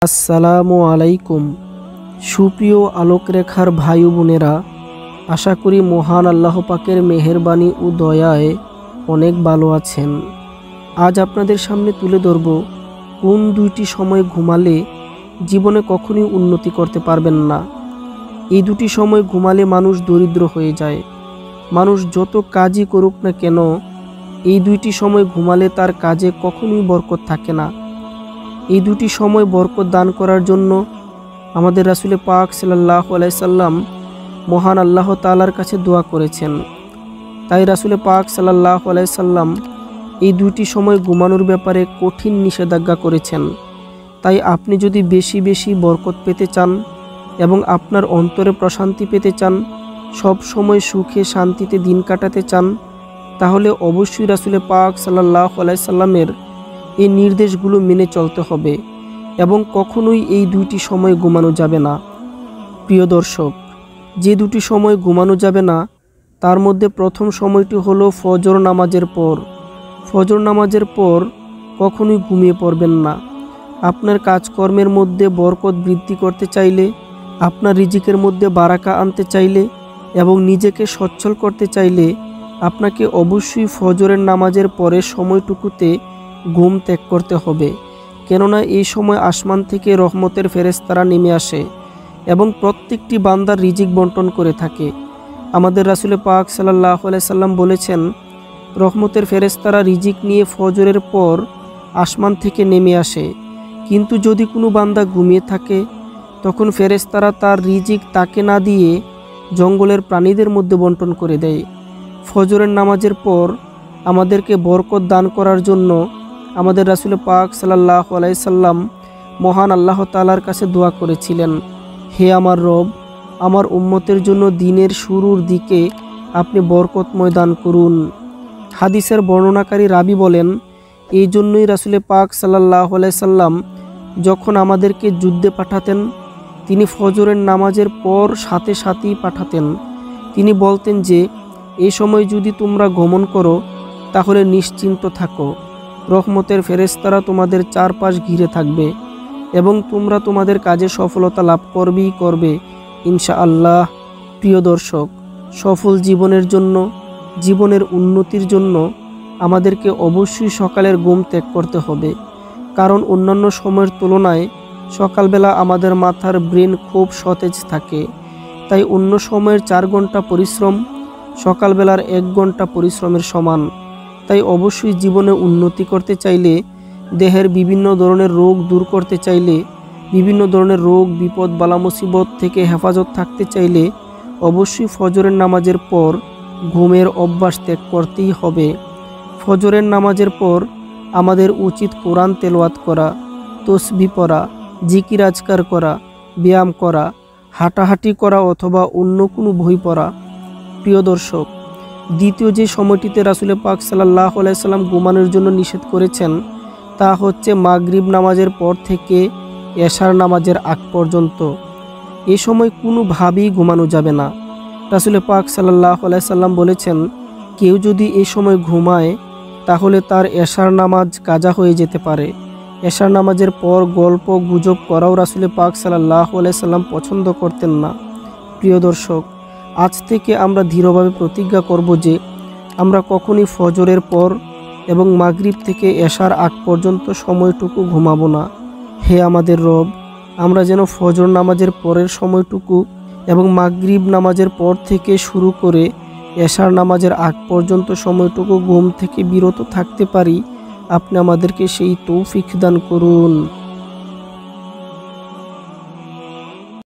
আসসালামু আলাইকুম। সুপ্রিয় আলোকরেখার ভাই বোনেরা, আশা করি মহান আল্লাহ পাকের মেহেরবানি ও দয়ায় অনেক ভালো আছেন। আজ আপনাদের সামনে তুলে ধরব কোন দুইটি সময় ঘুমালে জীবনে কখনোই উন্নতি করতে পারবেন না। এই দুটি সময় ঘুমালে মানুষ দরিদ্র হয়ে যায়। মানুষ যত কাজই করুক না কেন, এই দুইটি সময় ঘুমালে তার কাজে কখনোই বরকত থাকে না। এই দুটি সময় বরকত দান করার জন্য আমাদের রাসূল পাক সাল্লাল্লাহু আলাইহি সাল্লাম মহান আল্লাহ তাআলার কাছে দোয়া করেছেন। তাই রাসূল পাক সাল্লাল্লাহু আলাইহি সাল্লাম এই দুটি সময় ঘুমানোর ব্যাপারে কঠিন নিষেধাজ্ঞা করেছেন। তাই আপনি যদি বেশি বেশি বরকত পেতে চান এবং আপনার অন্তরে প্রশান্তি পেতে চান, সব সময় সুখে শান্তিতে দিন কাটাতে চান, তাহলে অবশ্যই রাসূল পাক সাল্লাল্লাহু আলাইহি সাল্লামের এই নির্দেশগুলো মেনে চলতে হবে এবং কখনোই এই দুইটি সময় ঘুমানো যাবে না। প্রিয় দর্শক, যে দুটি সময় ঘুমানো যাবে না তার মধ্যে প্রথম সময়টি হলো ফজর নামাজের পর। ফজর নামাজের পর কখনোই ঘুমিয়ে পড়বেন না। আপনার কাজকর্মের মধ্যে বরকত বৃদ্ধি করতে চাইলে, আপনার রিজিকের মধ্যে বারাকা আনতে চাইলে এবং নিজেকে সচ্ছল করতে চাইলে আপনাকে অবশ্যই ফজরের নামাজের পরের সময়টুকুতে ঘুম ত্যাগ করতে হবে। কেননা এই সময় আসমান থেকে রহমতের ফেরেশতারা নেমে আসে এবং প্রত্যেকটি বান্দার রিজিক বন্টন করে থাকে। আমাদের রাসূল পাক সাল্লাল্লাহু আলাইহি সাল্লাম বলেছেন, রহমতের ফেরেশতারা রিজিক নিয়ে ফজরের পর আসমান থেকে নেমে আসে, কিন্তু যদি কোনো বান্দা ঘুমিয়ে থাকে তখন ফেরেশতারা তার রিজিক তাকে না দিয়ে জঙ্গলের প্রাণীদের মধ্যে বন্টন করে দেয়। ফজরের নামাজের পর আমাদেরকে বরকত দান করার জন্য আমাদের রাসূল পাক সাল্লাল্লাহু আলাইহি সাল্লাম মহান আল্লাহ তাআলার কাছে দোয়া করেছিলেন, হে আমার রব, আমার উম্মতের জন্য দিনের শুরুর দিকে আপনি বরকতময় দান করুন। হাদিসের বর্ণনাকারী রাবি বলেন, এই জন্যই রাসূল পাক সাল্লাল্লাহু আলাইহি সাল্লাম যখন আমাদেরকে যুদ্ধে পাঠাতেন, তিনি ফজরের নামাজের পর সাথে সাথেই পাঠাতেন। তিনি বলতেন যে, এই সময় যদি তোমরা গমন করো তাহলে নিশ্চিন্ত থাকো, রহমতের ফেরেশতারা তোমাদের চারপাশ ঘিরে থাকবে এবং তোমরা তোমাদের কাজে সফলতা লাভ করবেই করবে ইনশাআল্লাহ। প্রিয় দর্শক, সফল জীবনের জন্য, জীবনের উন্নতির জন্য আমাদেরকে অবশ্যই সকালের ঘুম ত্যাগ করতে হবে। কারণ অন্যান্য সময়ের তুলনায় সকালবেলা আমাদের মাথার ব্রেন খুব সতেজ থাকে। তাই অন্য সময়ের 4 ঘন্টা পরিশ্রম সকালবেলার 1 ঘন্টা পরিশ্রমের সমান। তাই অবশ্যই জীবনে উন্নতি করতে চাইলে, দেহের বিভিন্ন ধরনের রোগ দূর করতে চাইলে, বিভিন্ন ধরনের রোগ বিপদ বালা মুসিবত থেকে হেফাজত থাকতে চাইলে অবশ্যই ফজরের নামাজের পর ঘুমের অভ্যাস ত্যাগ করতেই হবে। ফজরের নামাজের পর আমাদের উচিত কোরআন তেলাওয়াত করা, তসবিহ পড়া, জিকির আজকার করা, ব্যায়াম করা, হাঁটাহাঁটি করা অথবা অন্য কোনো বই পড়া। প্রিয় দর্শক, দ্বিতীয় যে সময়টিতে রাসূল পাক সাল্লাল্লাহু আলাইহি সাল্লাম ঘুমানোর জন্য নিষেধ করেছেন তা হচ্ছে মাগরিব নামাজের পর থেকে এশার নামাজের আগ পর্যন্ত। এই সময় কোনোভাবেই ঘুমানো যাবে না। রাসূল পাক সাল্লাল্লাহু আলাইহি সাল্লাম বলেছেন, কেউ যদি এই সময় ঘুমায় তাহলে তার এশার নামাজ কাজা হয়ে যেতে পারে। এশার নামাজের পর গল্প গুজব করাও রাসূল পাক সাল্লাল্লাহু আলাইহি সাল্লাম পছন্দ করতেন না। প্রিয় দর্শক, আজ থেকে আমরা দৃঢ়ভাবে প্রতিজ্ঞা করব যে আমরা কখনই ফজরের পর এবং মাগরিব থেকে এশার আগ পর্যন্ত সময়টুকু ঘুমাবো না। হে আমাদের রব, আমরা যেন ফজর নামাজের পরের সময়টুকু এবং মাগরিব নামাজের পর থেকে শুরু করে এশার নামাজের আগ পর্যন্ত সময়টুকু ঘুম থেকে বিরত থাকতে পারি। আপনি আমাদেরকে সেই তৌফিক দান করুন।